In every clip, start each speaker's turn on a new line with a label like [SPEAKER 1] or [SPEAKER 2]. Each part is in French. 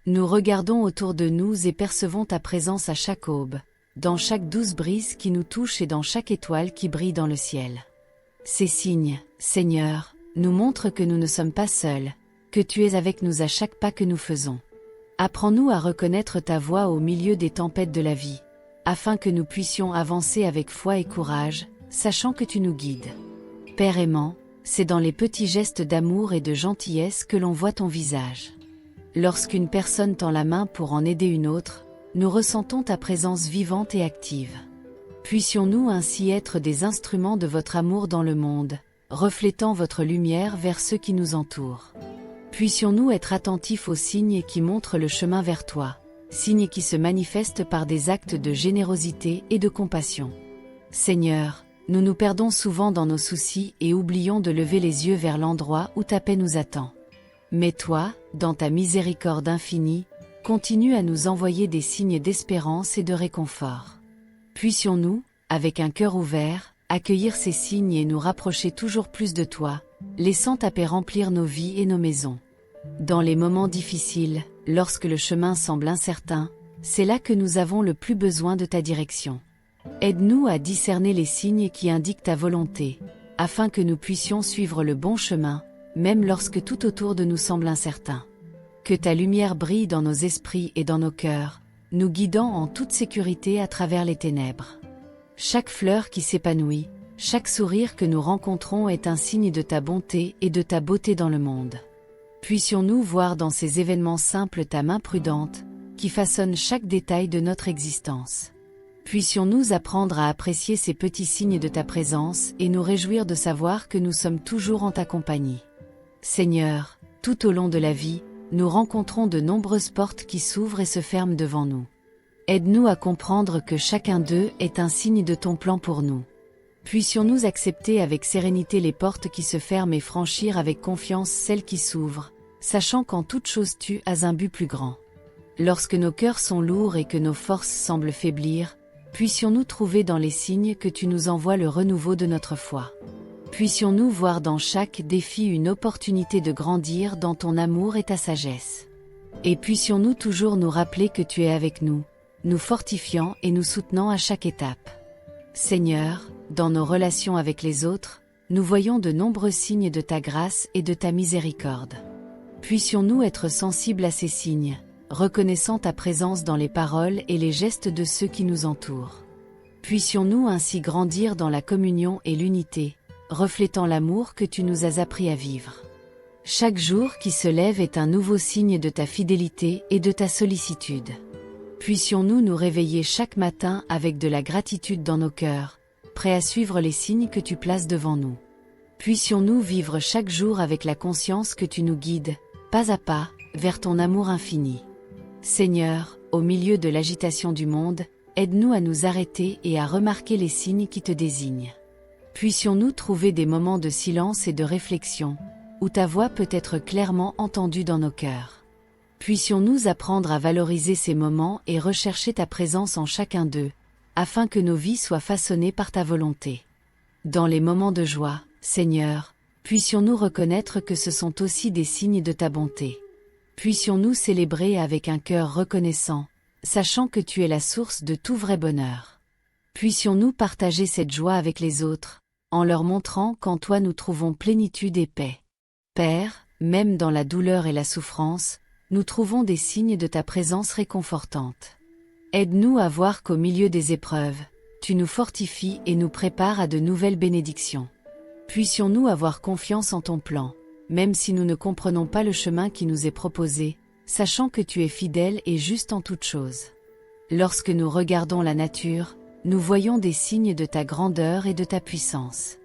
[SPEAKER 1] Nous regardons autour de nous et percevons ta présence à chaque aube, dans chaque douce brise qui nous touche et dans chaque étoile qui brille dans le ciel. Ces signes, Seigneur, nous montrent que nous ne sommes pas seuls, que tu es avec nous à chaque pas que nous faisons. Apprends-nous à reconnaître ta voix au milieu des tempêtes de la vie, afin que nous puissions avancer avec foi et courage, sachant que tu nous guides. Père aimant, c'est dans les petits gestes d'amour et de gentillesse que l'on voit ton visage. Lorsqu'une personne tend la main pour en aider une autre, nous ressentons ta présence vivante et active. Puissions-nous ainsi être des instruments de votre amour dans le monde, reflétant votre lumière vers ceux qui nous entourent. Puissions-nous être attentifs aux signes qui montrent le chemin vers toi, signes qui se manifestent par des actes de générosité et de compassion. Seigneur, nous nous perdons souvent dans nos soucis et oublions de lever les yeux vers l'endroit où ta paix nous attend. Mais toi, dans ta miséricorde infinie, continue à nous envoyer des signes d'espérance et de réconfort. Puissions-nous, avec un cœur ouvert, accueillir ces signes et nous rapprocher toujours plus de toi, laissant ta paix remplir nos vies et nos maisons. Dans les moments difficiles, lorsque le chemin semble incertain, c'est là que nous avons le plus besoin de ta direction. Aide-nous à discerner les signes qui indiquent ta volonté, afin que nous puissions suivre le bon chemin, même lorsque tout autour de nous semble incertain. Que ta lumière brille dans nos esprits et dans nos cœurs, nous guidant en toute sécurité à travers les ténèbres. Chaque fleur qui s'épanouit, chaque sourire que nous rencontrons est un signe de ta bonté et de ta beauté dans le monde. Puissions-nous voir dans ces événements simples ta main prudente, qui façonne chaque détail de notre existence. Puissions-nous apprendre à apprécier ces petits signes de ta présence et nous réjouir de savoir que nous sommes toujours en ta compagnie. Seigneur, tout au long de la vie, nous rencontrons de nombreuses portes qui s'ouvrent et se ferment devant nous. Aide-nous à comprendre que chacun d'eux est un signe de ton plan pour nous. Puissions-nous accepter avec sérénité les portes qui se ferment et franchir avec confiance celles qui s'ouvrent, sachant qu'en toute chose tu as un but plus grand. Lorsque nos cœurs sont lourds et que nos forces semblent faiblir, puissions-nous trouver dans les signes que tu nous envoies le renouveau de notre foi. Puissions-nous voir dans chaque défi une opportunité de grandir dans ton amour et ta sagesse. Et puissions-nous toujours nous rappeler que tu es avec nous, nous fortifiant et nous soutenant à chaque étape. Seigneur, dans nos relations avec les autres, nous voyons de nombreux signes de ta grâce et de ta miséricorde. Puissions-nous être sensibles à ces signes, reconnaissant ta présence dans les paroles et les gestes de ceux qui nous entourent. Puissions-nous ainsi grandir dans la communion et l'unité, reflétant l'amour que tu nous as appris à vivre. Chaque jour qui se lève est un nouveau signe de ta fidélité et de ta sollicitude. Puissions-nous nous réveiller chaque matin avec de la gratitude dans nos cœurs, prêts à suivre les signes que tu places devant nous. Puissions-nous vivre chaque jour avec la conscience que tu nous guides, pas à pas, vers ton amour infini. Seigneur, au milieu de l'agitation du monde, aide-nous à nous arrêter et à remarquer les signes qui te désignent. Puissions-nous trouver des moments de silence et de réflexion, où ta voix peut être clairement entendue dans nos cœurs. Puissions-nous apprendre à valoriser ces moments et rechercher ta présence en chacun d'eux, afin que nos vies soient façonnées par ta volonté. Dans les moments de joie, Seigneur, puissions-nous reconnaître que ce sont aussi des signes de ta bonté. Puissions-nous célébrer avec un cœur reconnaissant, sachant que tu es la source de tout vrai bonheur. Puissions-nous partager cette joie avec les autres, en leur montrant qu'en toi nous trouvons plénitude et paix. Père, même dans la douleur et la souffrance, nous trouvons des signes de ta présence réconfortante. Aide-nous à voir qu'au milieu des épreuves, tu nous fortifies et nous prépares à de nouvelles bénédictions. Puissions-nous avoir confiance en ton plan, même si nous ne comprenons pas le chemin qui nous est proposé, sachant que tu es fidèle et juste en toutes choses. Lorsque nous regardons la nature, nous voyons des signes de ta grandeur et de ta puissance.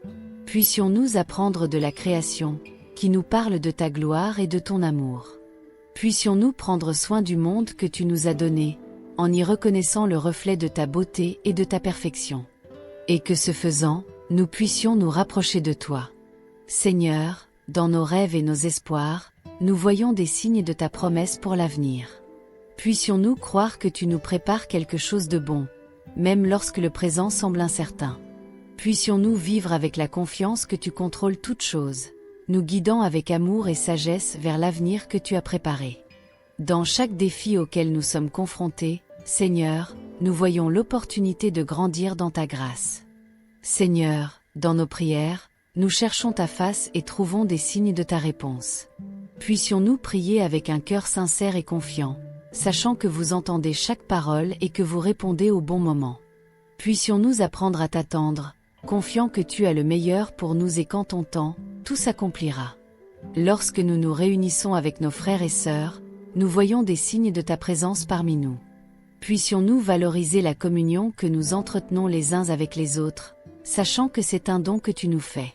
[SPEAKER 1] Puissions-nous apprendre de la création, qui nous parle de ta gloire et de ton amour. Puissions-nous prendre soin du monde que tu nous as donné, en y reconnaissant le reflet de ta beauté et de ta perfection. Et que ce faisant, nous puissions nous rapprocher de toi. Seigneur, dans nos rêves et nos espoirs, nous voyons des signes de ta promesse pour l'avenir. Puissions-nous croire que tu nous prépares quelque chose de bon, même lorsque le présent semble incertain. Puissions-nous vivre avec la confiance que tu contrôles toutes choses, nous guidant avec amour et sagesse vers l'avenir que tu as préparé. Dans chaque défi auquel nous sommes confrontés, Seigneur, nous voyons l'opportunité de grandir dans ta grâce. Seigneur, dans nos prières, nous cherchons ta face et trouvons des signes de ta réponse. Puissions-nous prier avec un cœur sincère et confiant, sachant que vous entendez chaque parole et que vous répondez au bon moment. Puissions-nous apprendre à t'attendre, confiant que tu as le meilleur pour nous et qu'en ton temps, tout s'accomplira. Lorsque nous nous réunissons avec nos frères et sœurs, nous voyons des signes de ta présence parmi nous. Puissions-nous valoriser la communion que nous entretenons les uns avec les autres, sachant que c'est un don que tu nous fais.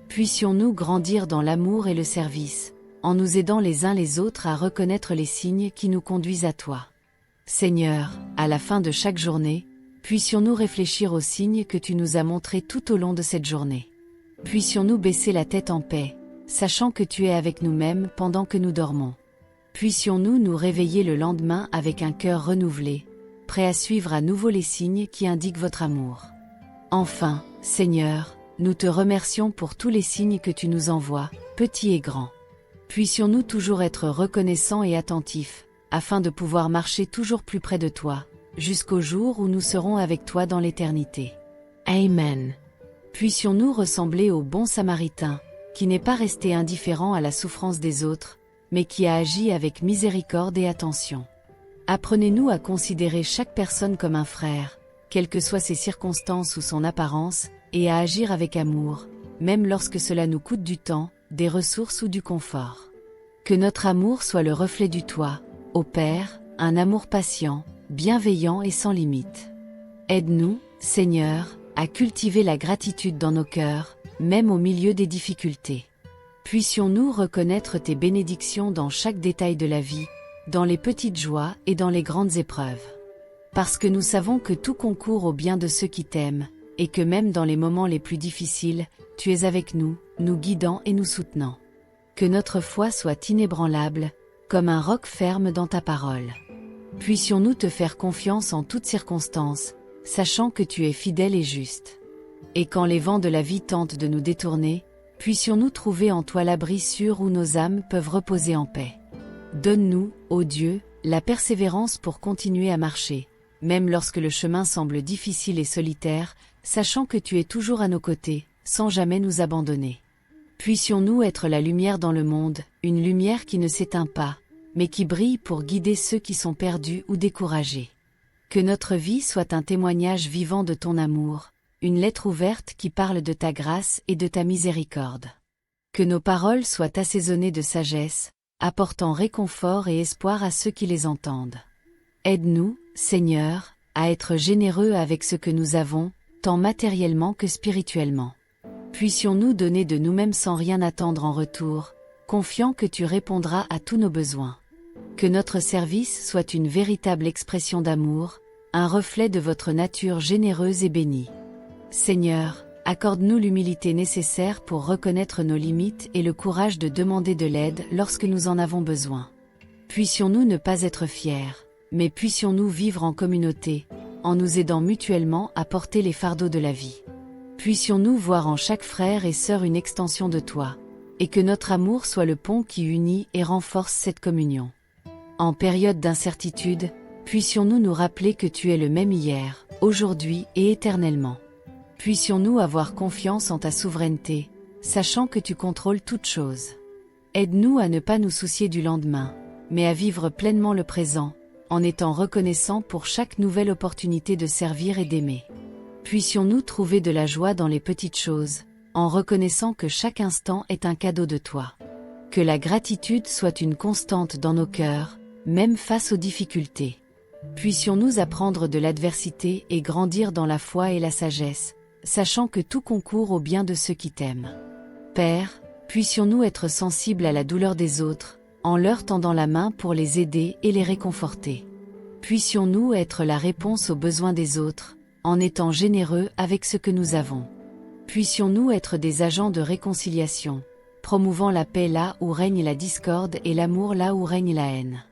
[SPEAKER 1] Puissions-nous grandir dans l'amour et le service, en nous aidant les uns les autres à reconnaître les signes qui nous conduisent à toi. Seigneur, à la fin de chaque journée, puissions-nous réfléchir aux signes que tu nous as montrés tout au long de cette journée. Puissions-nous baisser la tête en paix, sachant que tu es avec nous-mêmes pendant que nous dormons. Puissions-nous nous réveiller le lendemain avec un cœur renouvelé, prêt à suivre à nouveau les signes qui indiquent votre amour. Enfin, Seigneur, nous te remercions pour tous les signes que tu nous envoies, petits et grands. Puissions-nous toujours être reconnaissants et attentifs, afin de pouvoir marcher toujours plus près de toi, jusqu'au jour où nous serons avec toi dans l'éternité. Amen. Puissions-nous ressembler au bon Samaritain, qui n'est pas resté indifférent à la souffrance des autres, mais qui a agi avec miséricorde et attention. Apprenez-nous à considérer chaque personne comme un frère, quelles que soient ses circonstances ou son apparence, et à agir avec amour, même lorsque cela nous coûte du temps, des ressources ou du confort. Que notre amour soit le reflet du toi, ô Père, un amour patient, bienveillant et sans limite. Aide-nous, Seigneur, à cultiver la gratitude dans nos cœurs, même au milieu des difficultés. Puissions-nous reconnaître tes bénédictions dans chaque détail de la vie, dans les petites joies et dans les grandes épreuves. Parce que nous savons que tout concourt au bien de ceux qui t'aiment, et que même dans les moments les plus difficiles, tu es avec nous, nous guidant et nous soutenant. Que notre foi soit inébranlable, comme un roc ferme dans ta parole. Puissions-nous te faire confiance en toutes circonstances, sachant que tu es fidèle et juste. Et quand les vents de la vie tentent de nous détourner, puissions-nous trouver en toi l'abri sûr où nos âmes peuvent reposer en paix. Donne-nous, ô Dieu, la persévérance pour continuer à marcher, même lorsque le chemin semble difficile et solitaire, sachant que tu es toujours à nos côtés, sans jamais nous abandonner. Puissions-nous être la lumière dans le monde, une lumière qui ne s'éteint pas, mais qui brille pour guider ceux qui sont perdus ou découragés. Que notre vie soit un témoignage vivant de ton amour, une lettre ouverte qui parle de ta grâce et de ta miséricorde. Que nos paroles soient assaisonnées de sagesse, apportant réconfort et espoir à ceux qui les entendent. Aide-nous, Seigneur, à être généreux avec ce que nous avons, tant matériellement que spirituellement. Puissions-nous donner de nous-mêmes sans rien attendre en retour, confiant que tu répondras à tous nos besoins. Que notre service soit une véritable expression d'amour, un reflet de votre nature généreuse et bénie. Seigneur, accorde-nous l'humilité nécessaire pour reconnaître nos limites et le courage de demander de l'aide lorsque nous en avons besoin. Puissions-nous ne pas être fiers, mais puissions-nous vivre en communauté, en nous aidant mutuellement à porter les fardeaux de la vie. Puissions-nous voir en chaque frère et sœur une extension de toi, et que notre amour soit le pont qui unit et renforce cette communion. En période d'incertitude, puissions-nous nous rappeler que tu es le même hier, aujourd'hui et éternellement. Puissions-nous avoir confiance en ta souveraineté, sachant que tu contrôles toutes choses. Aide-nous à ne pas nous soucier du lendemain, mais à vivre pleinement le présent, en étant reconnaissants pour chaque nouvelle opportunité de servir et d'aimer. Puissions-nous trouver de la joie dans les petites choses, en reconnaissant que chaque instant est un cadeau de toi. Que la gratitude soit une constante dans nos cœurs, même face aux difficultés. Puissions-nous apprendre de l'adversité et grandir dans la foi et la sagesse, sachant que tout concourt au bien de ceux qui t'aiment. Père, puissions-nous être sensibles à la douleur des autres, en leur tendant la main pour les aider et les réconforter. Puissions-nous être la réponse aux besoins des autres, en étant généreux avec ce que nous avons. Puissions-nous être des agents de réconciliation, promouvant la paix là où règne la discorde et l'amour là où règne la haine.